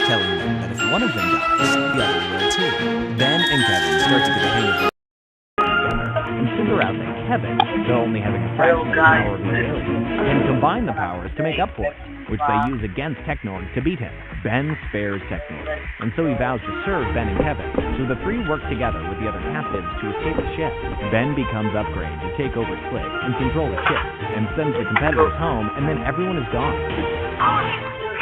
telling them that if one of them dies, the other will too. Ben and Kevin start to get the hang of it and figure out that Kevin, though only having a fraction of the power of the alien, can combine the powers to make up for it, which they use against Technorg to beat him. Ben spares Technorg, and so he vows to serve Ben and Kevin, so the three work together with the other captives to escape the ship. Ben becomes Upgrade to take over Slick and control the ship, and sends the competitors home, and then everyone is gone.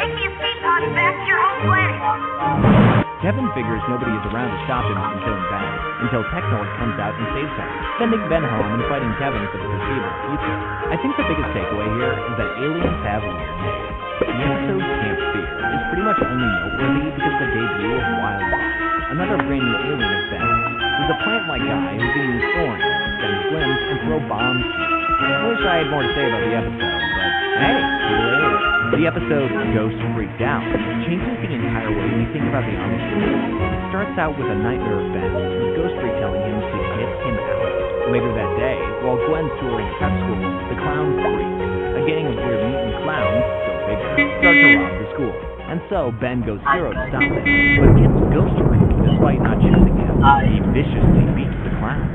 Take the escape pod back to your home planet. Kevin figures nobody is around to stop him from killing Ben, until Technorg comes out and saves him, sending Ben home and fighting Kevin for the foreseeable future. I think the biggest takeaway here is that aliens have weird names. The episode Camp Fear is pretty much only noteworthy because of the debut of Wildlife, another brand new alien of Ben, who's a plant-like guy who can use thorns, extend limbs, and throw bombs. I wish I had more to say about the episode, but hey, cool alien. The episode Ghost Freaked Out changes the entire way we think about the Omni. It starts out with a nightmare of Ben, with Ghost Freak telling him to get him out. Later that day, while Gwen's touring prep school, the clowns freak. A gang of weird mutant clowns, go figure, start to rob the school. And so Ben goes hero to stop them, but against Ghost Freak, despite not choosing him, he viciously beats the clowns.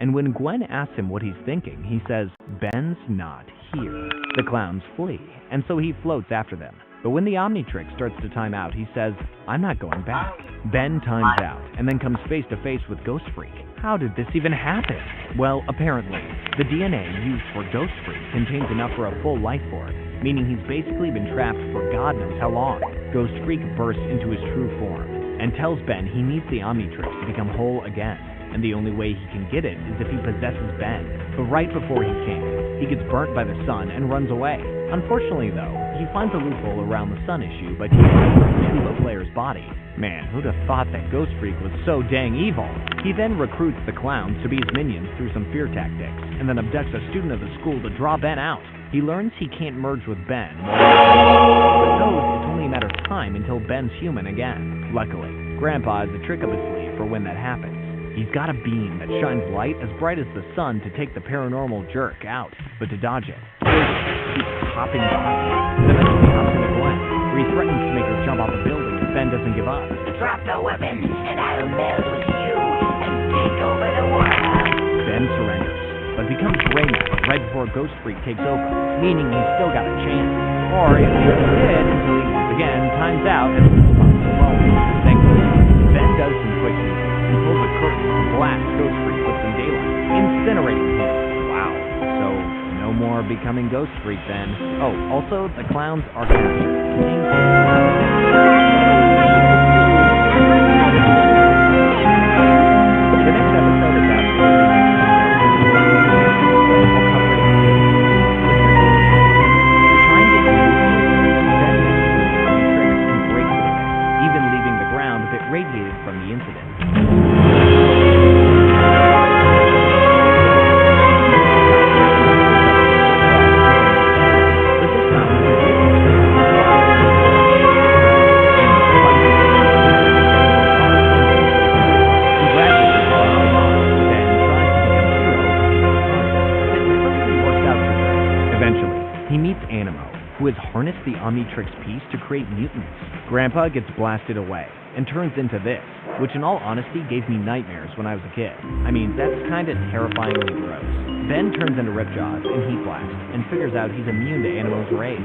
And when Gwen asks him what he's thinking, he says, Ben's not here. The clowns flee, and so he floats after them. But when the Omnitrix starts to time out, he says, I'm not going back. Ben times out, and then comes face to face with Ghost Freak. How did this even happen? Well, apparently, the DNA used for Ghost Freak contains enough for a full life form, meaning he's basically been trapped for God knows how long. Ghost Freak bursts into his true form, and tells Ben he needs the Omnitrix to become whole again. And the only way he can get it is if he possesses Ben. But right before he can, he gets burnt by the sun and runs away. Unfortunately, though, he finds a loophole around the sun issue by taking over the player's body. Man, who'd have thought that Ghost Freak was so dang evil? He then recruits the clowns to be his minions through some fear tactics, and then abducts a student of the school to draw Ben out. He learns he can't merge with Ben, but knows it's only a matter of time until Ben's human again. Luckily, Grandpa has a trick up his sleeve for when that happens. He's got a beam that shines light as bright as the sun to take the paranormal jerk out, but to dodge it, he keeps hopping by, and eventually hops into Gwen, where he threatens to make her jump off a building if Ben doesn't give up. Drop the weapon, and I'll meld with you and take over the world. Ben surrenders, but becomes Gray Matter right before Ghost Freak takes over, meaning he's still got a chance. Or at least he did until he once again times out and loses possible moments. Thankfully, Ben does some quick moves and pulls a curtain to blast Ghost Freak with some daylight, incinerating him. Wow. So, no more becoming Ghost Freak then. Oh, also, the clowns are captured. The next episode is absolutely radiated from the incident. Eventually, he meets Animo, who has harnessed the Omnitrix piece to create mutants. Grandpa gets blasted away and turns into this, which in all honesty gave me nightmares when I was a kid. I mean, that's kinda terrifyingly gross. Ben turns into Ripjaws and Heat Blast, and figures out he's immune to Animo's rays.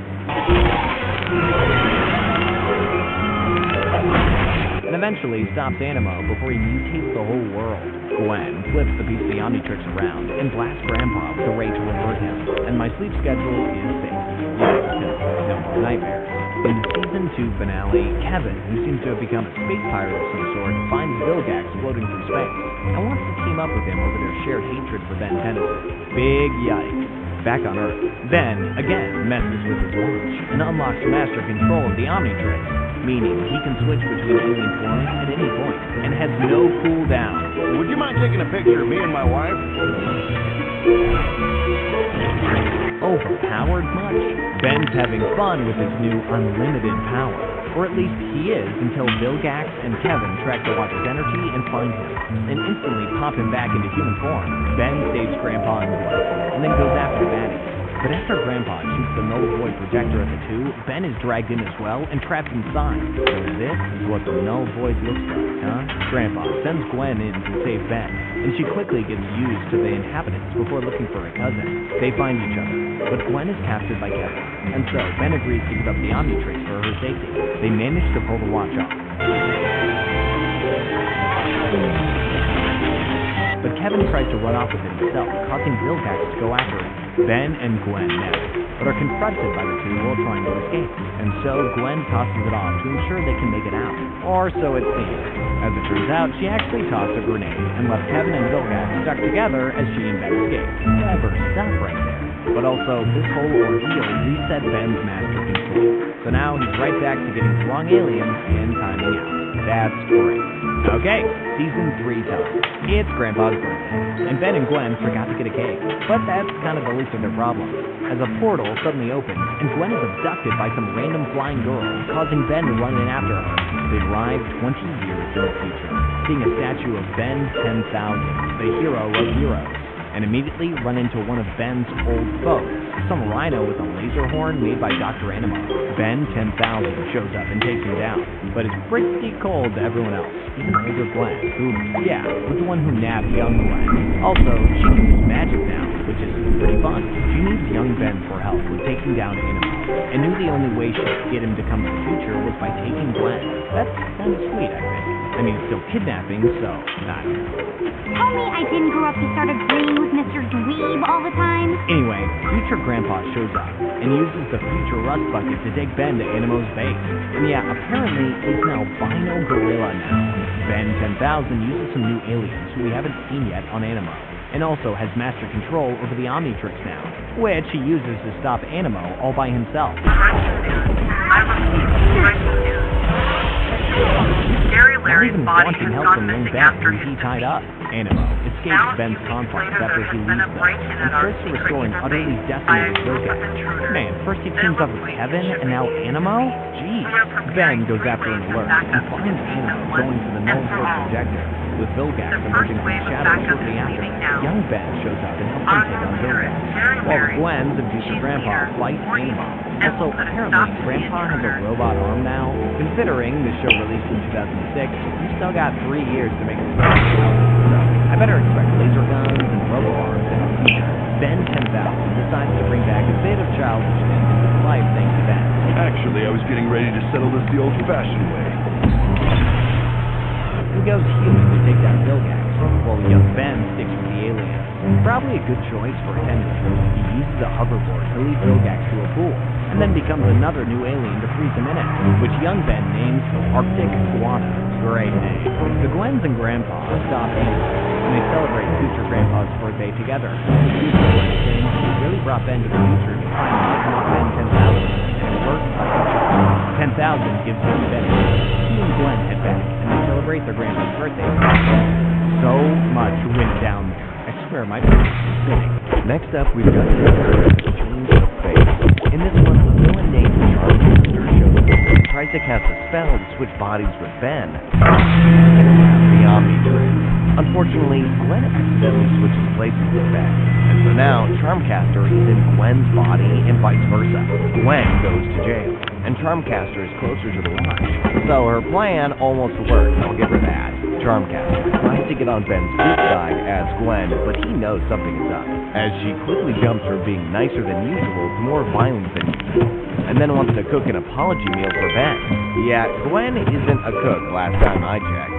And eventually stops Animo before he mutates the whole world. Gwen flips the piece of the Omnitrix around and blasts Grandpa with a ray to revert him, and my sleep schedule is safe. Yes, no more nightmares. In the Season 2 finale, Kevin, who seems to have become a space pirate of some sort, finds Vilgax floating through space and wants to team up with him over their shared hatred for Ben Tennyson. Big yikes. Back on Earth, Ben, again, messes with his watch and unlocks master control of the Omnitrix, meaning he can switch between alien forms at any point and has no cooldown. Would you mind taking a picture of me and my wife? Overpowered much? Ben's having fun with his new unlimited power. Or at least he is until Vilgax and Kevin track the watch's energy and find him, and instantly pop him back into human form. Ben saves Grandpa and Blood, and then goes after the baddies. But after Grandpa shoots the null void projector at the two, Ben is dragged in as well and trapped inside. So this is what the null void looks like, huh? Grandpa sends Gwen in to save Ben, and she quickly gets used to the inhabitants before looking for her cousin. They find each other, but Gwen is captured by Kevin, and so Ben agrees to give up the Omnitrix for her safety. They manage to pull the watch off. But Kevin tries to run off with it himself, causing Vilgax to go after him. Ben and Gwen nest, but are confronted by the two while trying to escape. And so Gwen tosses it off to ensure they can make it out. Or so it seems. As it turns out, she actually tossed a grenade and left Kevin and Vilgax stuck together as she and Ben escape. Never stop right there. But also, this whole ordeal reset Ben's master control. So now he's right back to getting the wrong aliens and timing out. That's great. Okay, Season 3 time. It's Grandpa's birthday, and Ben and Gwen forgot to get a cake. But that's kind of the least of their problems, as a portal suddenly opens, and Gwen is abducted by some random flying girl, causing Ben to run in after her. They arrive 20 years in the future, seeing a statue of Ben 10,000, the hero of heroes, and immediately run into one of Ben's old foes, some rhino with a laser horn made by Dr. Animo. Ben 10,000 shows up and takes him down, but is pretty cold to everyone else, even older Gwen, who, yeah, was the one who nabbed young Gwen. Also, she can use magic now, which is pretty fun. She needs young Ben for help with taking down Animo, and knew the only way she could get him to come to the future was by taking Gwen. That's kind of sweet, I think. I mean, it's still kidnapping, so, I don't know. Tell me I didn't grow up to start agreeing with Mr. Dweeb all the time. Anyway, future Grandpa shows up and uses the future rust bucket to take Ben to Animo's base. And yeah, apparently he's an albino gorilla now. Ben 10,000 uses some new aliens who we haven't seen yet on Animo, and also has master control over the Omnitrix now, which he uses to stop Animo all by himself. Not even wanting help from young Ben, whom he tied up. Animo escapes Ben's confines after he leaves them, and starts to restoring utterly decimated Vilgax. Man, first he teams up with Kevin, and now Animo? Jeez. Ben goes after an alert, and finds Animo going for the null void projector, with Vilgax emerging from the shadows shortly after. Young Ben shows up and helps him take on Vilgax, while the Gwens and future Grandpa fight Animo. Also, apparently, Grandpa has a robot arm now. Considering the show released in 2006, we've still got 3 years to make it start. So, I better expect laser guns and robo arms in the future. Ben 10,000 decides to bring back a bit of childishness in his life thanks to Ben. Actually, I was getting ready to settle this the old-fashioned way. He goes human to take down Vilgax, while young Ben sticks with the aliens. Probably a good choice for attendance. He uses a hoverboard to lead Vilgax to a pool, and then becomes another new alien to freeze him in it, which young Ben names Arctic Iguana. Great name. The Gwens and Grandpa stop Animo, and they celebrate future Grandpa's birthday together. The future Gwen claims he really brought Ben to the future to try and knock him off Ben 10,000, and it works like a charm. 10,000 gives young Ben a gift. He and Gwen head back, and they celebrate their Grandpa's birthday. So much went down there. I swear my brain is spinning. Next up, we've got the change of fate. In this one, the villain named Charmander shows up and tries to cast a spell to switch bodies with Ben. The Omnitrix. Unfortunately, Gwen accidentally switches places with Ben, and so now Charmcaster is in Gwen's body and vice versa. Gwen goes to jail, and Charmcaster is closer to the Watch. So her plan almost worked, I'll give her that. Charmcaster tries to get on Ben's good side as Gwen, but he knows something is up, as she quickly jumps from being nicer than usual to more violent than usual, and then wants to cook an apology meal for Ben. Yeah, Gwen isn't a cook last time I checked.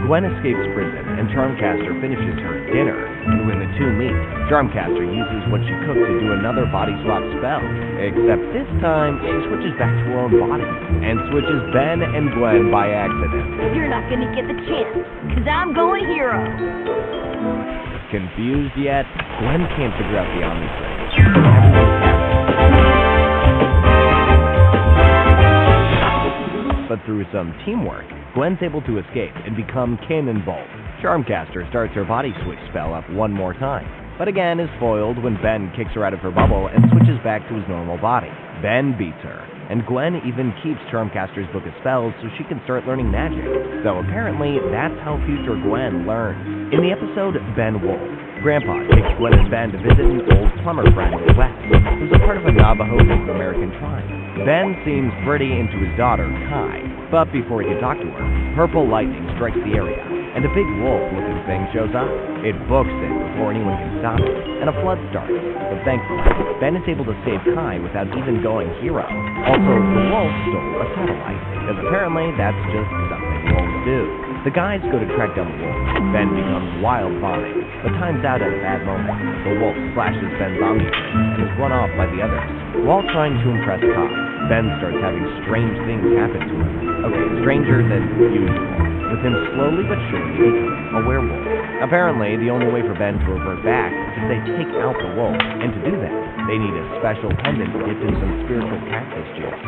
Gwen escapes prison, and Charmcaster finishes her dinner, and when the two meet, Charmcaster uses what she cooked to do another body swap spell, except this time, she switches back to her own body, and switches Ben and Gwen by accident. You're not gonna get the chance, cause I'm going hero. Confused yet? Gwen can't figure out the Omnitrix. But through some teamwork, Gwen's able to escape and become Cannonbolt. Charmcaster starts her body switch spell up one more time, but again is foiled when Ben kicks her out of her bubble and switches back to his normal body. Ben beats her, and Gwen even keeps Charmcaster's book of spells so she can start learning magic. So apparently, that's how future Gwen learns. In the episode Ben Wolf, Grandpa takes Gwen and Ben to visit an old plumber friend, Wes, who's a part of a Navajo Native American tribe. Ben seems pretty into his daughter, Kai, but before he can talk to her, purple lightning strikes the area, and a big wolf-looking thing shows up. It books it before anyone can stop it, and a flood starts. But thankfully, Ben is able to save Kai without even going hero. Also, the wolf stole a satellite, because apparently that's just something wolves do. The guys go to track down the wolf. Ben becomes wild vomit, but times out at a bad moment. The wolf slashes Ben's omni and is run off by the others. While trying to impress Kai, Ben starts having strange things happen to him. Okay, stranger than usual, with him slowly but surely becoming a werewolf. Apparently, the only way for Ben to revert back is if they take out the wolf, and to do that, they need a special pendant dipped in some spiritual cactus juice.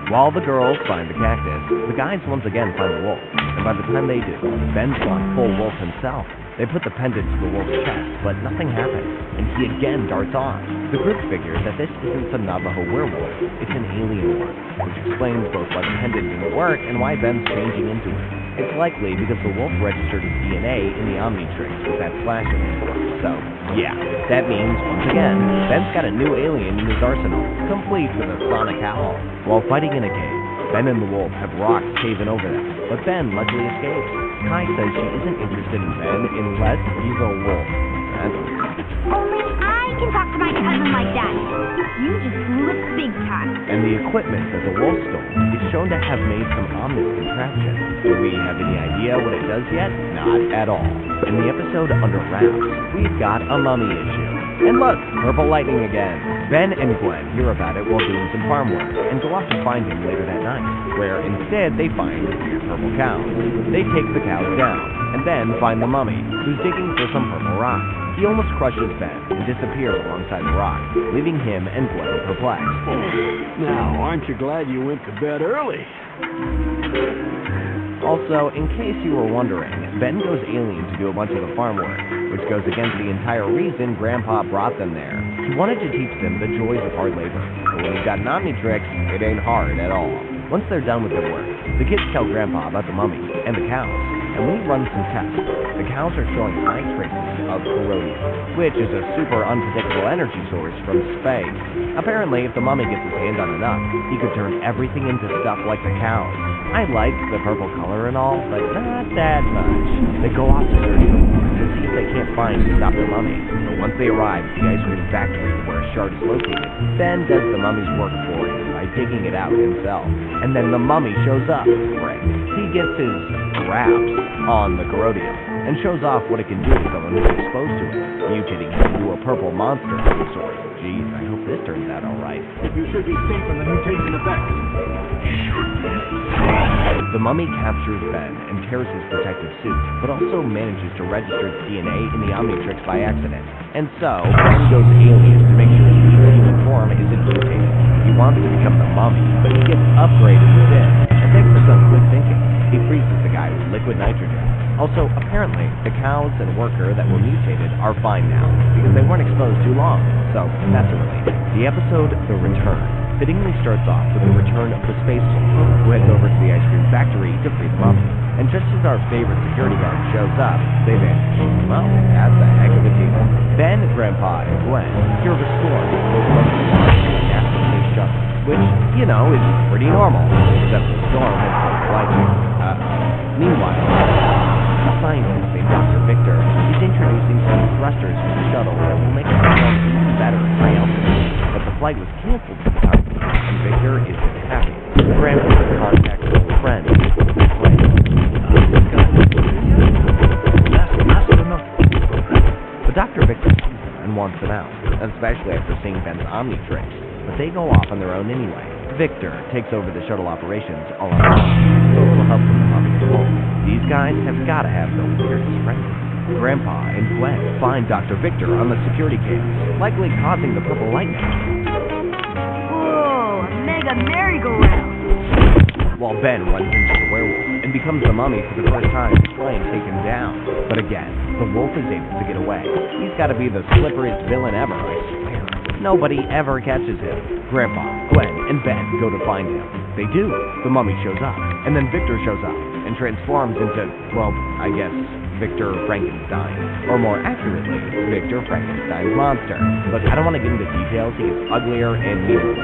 While the girls find the cactus, the guys once again find the wolf, and by the time they do, Ben's gone full wolf himself. They put the pendant to the wolf's chest, but nothing happens, and he again darts off. The group figures that this isn't some Navajo werewolf, it's an alien one, which explains both why the pendant didn't work and why Ben's changing into it. It's likely because the wolf registered his DNA in the Omnitrix with that slash in it. So, yeah, that means, once again, Ben's got a new alien in his arsenal, complete with a sonic howl. While fighting in a cave, Ben and the wolf have rocks caving over them, but Ben luckily escapes. Kai says she isn't interested in Ben unless he's a wolf. Only I can talk to my cousin like that. You just blew it big time. And the equipment that the wolf stole is shown to have made some ominous contraption. Do we have any idea what it does yet? Not at all. In the episode Under Wraps, we've got a mummy issue. And look, purple lightning again. Ben and Gwen hear about it while doing some farm work and go off to find him later that night, where instead they find two purple cows. They take the cows down, and then find the mummy, who's digging for some purple rock. He almost crushes Ben and disappears alongside the rock, leaving him and Gwen perplexed. Now, aren't you glad you went to bed early? Also, in case you were wondering, Ben goes alien to do a bunch of the farm work, which goes against the entire reason Grandpa brought them there. He wanted to teach them the joys of hard labor, but when you've got an Omnitrix, it ain't hard at all. Once they're done with their work, the kids tell Grandpa about the mummy and the cows, and when he runs some tests, the cows are showing high traces of corrodium, which is a super unpredictable energy source from space. Apparently, if the mummy gets his hand on enough, he could turn everything into stuff like the cows. I like the purple color and all, but not that much. They go off to search for more to see if they can't find to stop the mummy. But once they arrive at the ice cream factory where a shard is located, Ben does the mummy's work for him by taking it out himself. And then the mummy shows up. Right. He gets his grabs on the corrodium and shows off what it can do to someone who's exposed to it, mutating him into a purple monster of some sort. Jeez, I hope this turns out alright. You should be safe from the mutation effects. The mummy captures Ben and tears his protective suit, but also manages to register its DNA in the Omnitrix by accident. And so, Ben goes alien to make sure his human form isn't mutated. He wants to become the mummy, but he gets upgraded within. And thanks for some quick thinking, he freezes the guy with liquid nitrogen. Also, apparently, the cows and worker that were mutated are fine now, because they weren't exposed too long, so that's a relief. The episode, The Return, fittingly starts off with the return of the space soldier, who heads over to the ice cream factory to free the mummy. And just as our favorite security guard shows up, they vanish. Well, that's a heck of a deal. Ben, Grandpa, and Gwen hear of a storm that goes over the water to a NASA space shuttle, which, you know, is pretty normal, except the storm has some lightning. Meanwhile, a scientist named Dr. Victor is introducing some thrusters for the shuttle that will make it perform even better at high altitude. But the flight was canceled for the time being, and Victor isn't happy. Grandpa contacts his old friend, but Dr. Victor sees them and wants them out, especially after seeing Ben's Omnitrix. But they go off on their own anyway. Victor takes over the shuttle operations all on his own, with a little help from the mummy's wolf. These guys have got to have the weirdest friends. Grandpa and Gwen find Dr. Victor on the security cams, likely causing the purple lightning. Whoa, a mega merry-go-round. While Ben runs into the werewolf and and becomes the mummy for the first time to try and take him down. But again, the wolf is able to get away. He's got to be the slipperiest villain ever, I swear. Nobody ever catches him. Grandpa, Gwen, and Ben go to find him. They do. The mummy shows up, and then Victor shows up and transforms into, well, I guess, Victor Frankenstein. Or more accurately, Victor Frankenstein's monster. Look, I don't want to get into details. He gets uglier and meaner.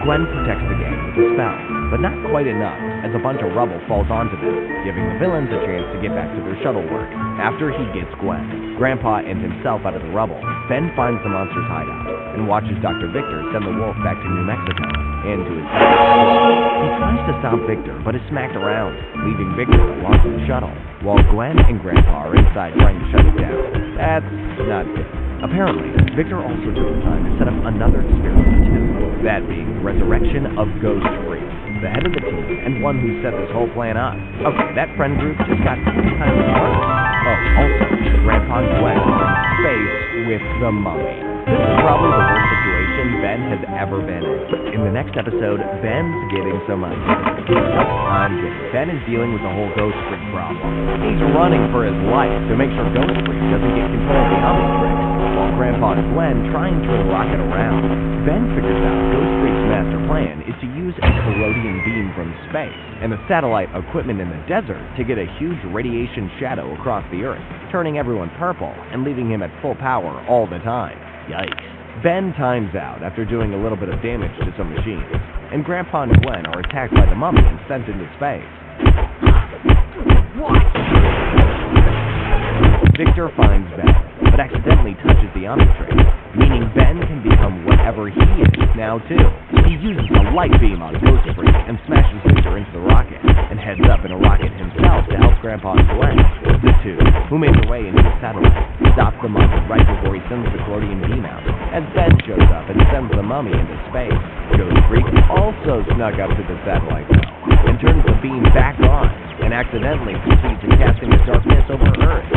Gwen protects the gang with a spell, but not quite enough, as a bunch of rubble falls onto them, giving the villains a chance to get back to their shuttle work. After he gets Gwen, Grandpa, and himself out of the rubble, Ben finds the monster's hideout and watches Dr. Victor send the wolf back to New Mexico and to his house. He tries to stop Victor, but is smacked around, leaving Victor to launch the shuttle, while Gwen and Grandpa are inside trying to shut it down. That's not good. Apparently, Victor also took the time to set up another experiment too, that being the resurrection of Ghost Freak, the head of the team and one who set this whole plan up. Okay, that friend group just got 3 times worse. Oh, also, Grandpa and Gwen are in space with the mummy. This is probably the worst situation Ben has ever been in. In the next episode, Ben's getting some ideas. I'm kidding. Ben is dealing with the whole Ghost Freak problem. He's running for his life to make sure Ghost Freak doesn't get control of the Omnitrix, while Grandpa and Gwen try and turn the rocket around. Ben figures out Ghost Freak's master plan is to use a corroding beam from space and the satellite equipment in the desert to get a huge radiation shadow across the Earth, turning everyone purple and leaving him at full power all the time. Yikes. Ben times out after doing a little bit of damage to some machines, and Grandpa and Gwen are attacked by the mummy and sent into space. What? Victor finds Ben, but accidentally touches the Omnitrix, meaning Ben can become whatever he is now too. He uses a light beam on Ghost Freak and smashes Victor into the rocket, and heads up in a rocket himself to help Grandpa and Gwen. The two, who made their way into the satellite, stop the mummy right before he sends the corroding beam out, as Ben shows up and sends the mummy into space. Ghost Freak also snuck up to the satellite though, and turns the beam back on, and accidentally succeeds in casting the darkness over Earth.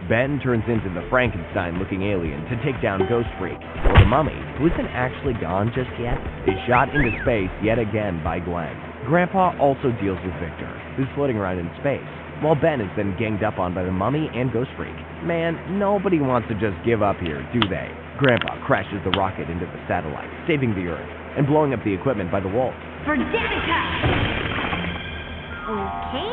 Ben turns into the Frankenstein-looking alien to take down Ghost Freak, while the mummy, who isn't actually gone just yet, is shot into space yet again by Gwen. Grandpa also deals with Victor, who's floating around in space, while Ben has been ganged up on by the mummy and Ghost Freak. Man, nobody wants to just give up here, do they? Grandpa crashes the rocket into the satellite, saving the Earth, and blowing up the equipment by the wolf. For Danica! Okay?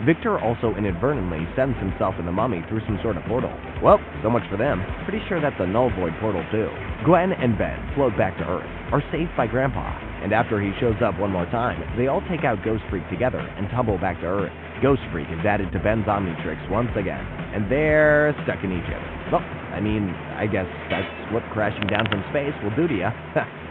Victor also inadvertently sends himself and the mummy through some sort of portal. Well, so much for them. Pretty sure that's a null void portal too. Gwen and Ben float back to Earth, are saved by Grandpa, and after he shows up one more time, they all take out Ghost Freak together and tumble back to Earth. Ghost Freak is added to Ben's Omnitrix once again, and they're stuck in Egypt. Well, I mean, I guess that's what crashing down from space will do to you.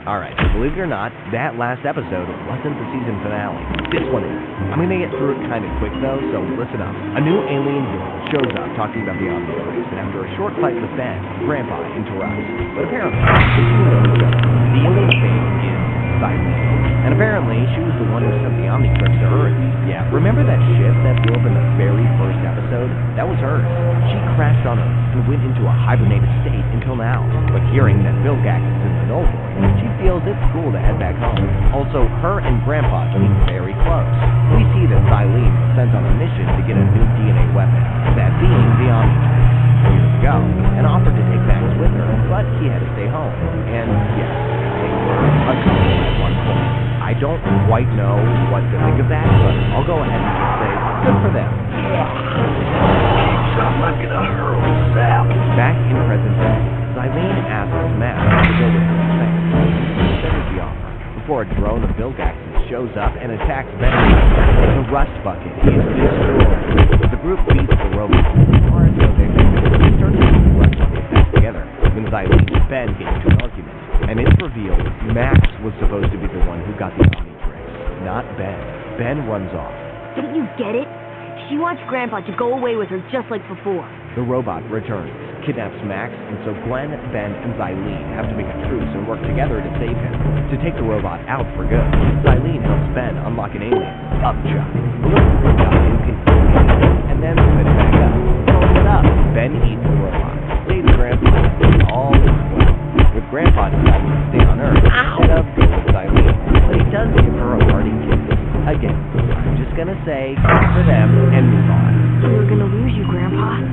Alright, believe it or not, that last episode wasn't the season finale. This one is. I'm gonna get through it kind of quick though, so listen up. A new alien girl shows up talking about the Omnitrix, and after a short fight with Ben, Grandpa interrupts. But apparently, the alien thing is Silent. And apparently, she was the one who sent the Omnitrix to Earth. Yeah, remember that ship that blew up in the very first episode? That was hers. She crashed on Earth and went into a hibernated state until now. But hearing that Bill Gax is in the null void, she feels it's cool to head back home. Also, her and Grandpa seem very close. We see that Xylene was sent on a mission to get a new DNA weapon, that being the Omnitrix, years ago, and offered to take Max with her, but he had to stay home. And yes, they were a couple at one point. I don't quite know what to think of that, but I'll go ahead and just say, good for them. Back in present day, Xylene asks Max to go with her to space. He accepts the offer, before a drone of Bill Gax's shows up and attacks Ben. The rust bucket is destroyed. The group beats the robot as far as they start to put the rust bucket back together. When Xylene and Ben get into an argument, and it's revealed Max was supposed to be the one who got the Omnitrix, not Ben. Ben runs off. Don't you get it? She wants Grandpa to go away with her just like before. The robot returns, kidnaps Max, and so Gwen, Ben, and Xylene have to make a truce and work together to save him. To take the robot out for good, Xylene helps Ben unlock an alien, Upchuck, a little blue guy who can eat anything and then spit it back up. Fills it up. Ben eats the robot, saves Grandpa, and all is well. With Grandpa deciding to stay on Earth instead of go with Xylene, but he does give her a parting kiss. Again, I'm just gonna say good for them and move on. We're gonna lose you, Grandpa.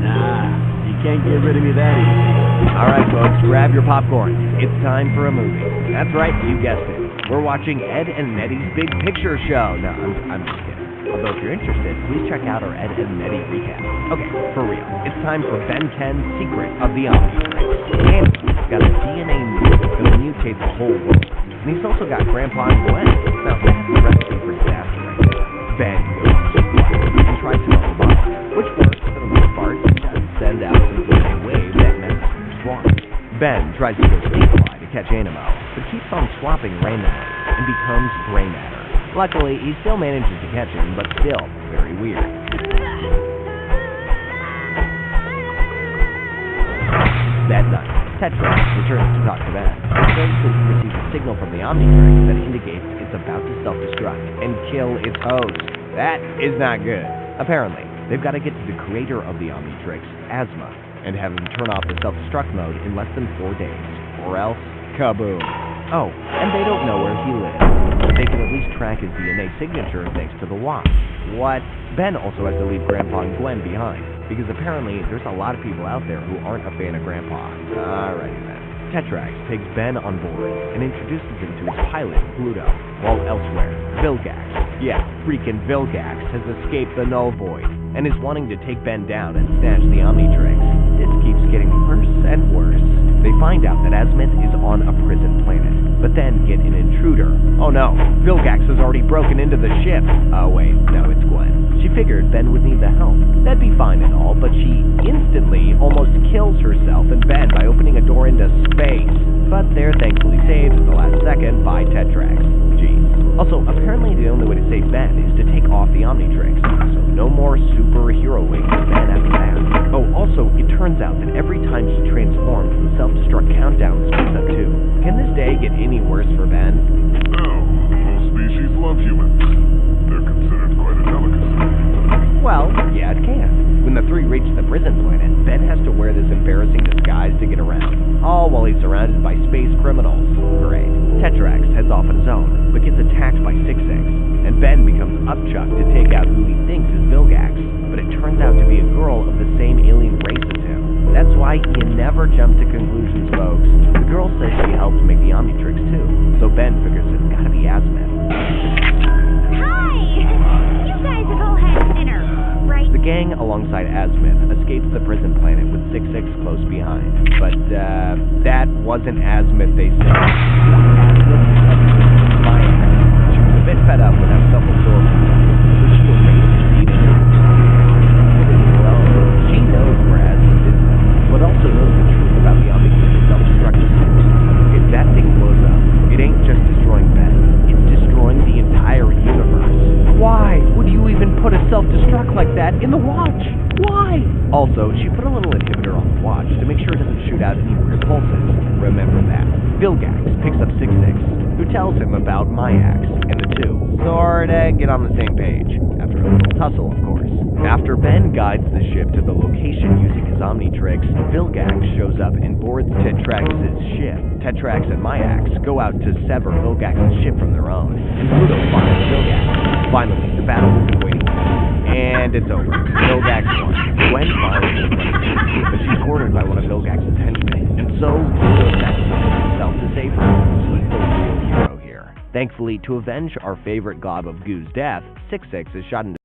Nah, you can't get rid of me that easy. All right, folks, grab your popcorn. It's time for a movie. That's right, you guessed it. We're watching Ed and Nettie's Big Picture Show. No, I'm just kidding. Although if you're interested, please check out our Ed and Nettie recap. Okay, for real, it's time for Ben 10's Secret of the Omnitrix. Andy's got a DNA mutant that'll mutate the whole world. And he's also got Grandpa and Gwen. Now, that's the recipe for disaster right there. Ben goes to and tries to help the bomb, which works for the most part and does send out some DNA wave that messes with the swarm. Ben tries to go Sleepfly to catch Animo, but keeps on swapping randomly and becomes gray matter. Luckily, he still manages to catch him, but still very weird. That night, Tetra returns to talk to Ben. He receives a signal from the Omnitrix that indicates it's about to self-destruct and kill its host. That is not good. Apparently, they've got to get to the creator of the Omnitrix, Asma, and have him turn off the self-destruct mode in less than 4 days, or else, kaboom. Oh, and they don't know where he lives, but they can at least track his DNA signature thanks to the watch. What? Ben also has to leave Grandpa and Gwen behind, because apparently there's a lot of people out there who aren't a fan of Grandpa. Alrighty then. Tetrax takes Ben on board and introduces him to his pilot, Pluto, while elsewhere, Vilgax, yeah, freaking Vilgax, has escaped the Null Void and is wanting to take Ben down and snatch the Omnitrix. This keeps getting worse and worse. They find out that Azimuth is on a prison planet, but then get an intruder. Oh no, Vilgax has already broken into the ship. Oh wait, no, it's Gwen. She figured Ben would need the help. That'd be fine and all, but she instantly almost kills herself and Ben by opening a door into space. But they're thankfully saved at the last second by Tetrax. Jeez. Also, apparently the only way to save Ben is to take off the Omnitrix, so no more superhero wings for Ben after that. Oh, also, it turns out that every time he transforms, the self-destruct countdown speeds up too. Can this day get any worse for Ben? No, all species love humans. They're considered quite a delicacy. Well, yeah, it can. When the three reach the prison planet, Ben has to wear this embarrassing disguise to get around, all while he's surrounded by space criminals. Great. Tetrax heads off on his own, but gets attacked by 6-6, and Ben becomes Upchuck to take out who he thinks is Vilgax, but it turns out to be a girl of the same alien race as him. That's why you never jump to conclusions, folks. The girl says she helped make the Omnitrix too, so Ben figures it's gotta be Azimuth. Hi! You guys have all had dinner, right? The gang, alongside Azimuth, escapes the prison planet with 6-6 close behind. But, that wasn't Azimuth, they say. Azimuth was Maya. She was a bit fed up with how self-absorbed he was, so she erased his DNA. She knows where Azimuth is, but also knows the truth about the Omnitrix self-destruction. If that thing blows up, it ain't just destroying Ben, it's destroying the entire universe. Why would you even put a self-destruct like that in the watch? Why? Also, she put a little inhibitor on the watch to make sure it doesn't shoot out any weird pulses. Remember that. Vilgax picks up 6-6, who tells him about Myax, and the two sorta get on the same page. After a little tussle, of course. After Ben guides the ship to the location using his Omnitrix, Vilgax shows up and boards Tetrax's ship. Tetrax and Myax go out to sever Vilgax's ship from their own, and Pluto finds Vilgax. Finally, the battle we've been waiting for. And it's over. Vilgax won. Gwen fires the plane, but she's cornered by one of Vilgax's henchmen, and so Pluto sacrifices himself to save her. He's the real hero here. Thankfully, to avenge our favorite gob of Goo's death, 6-6 is shot into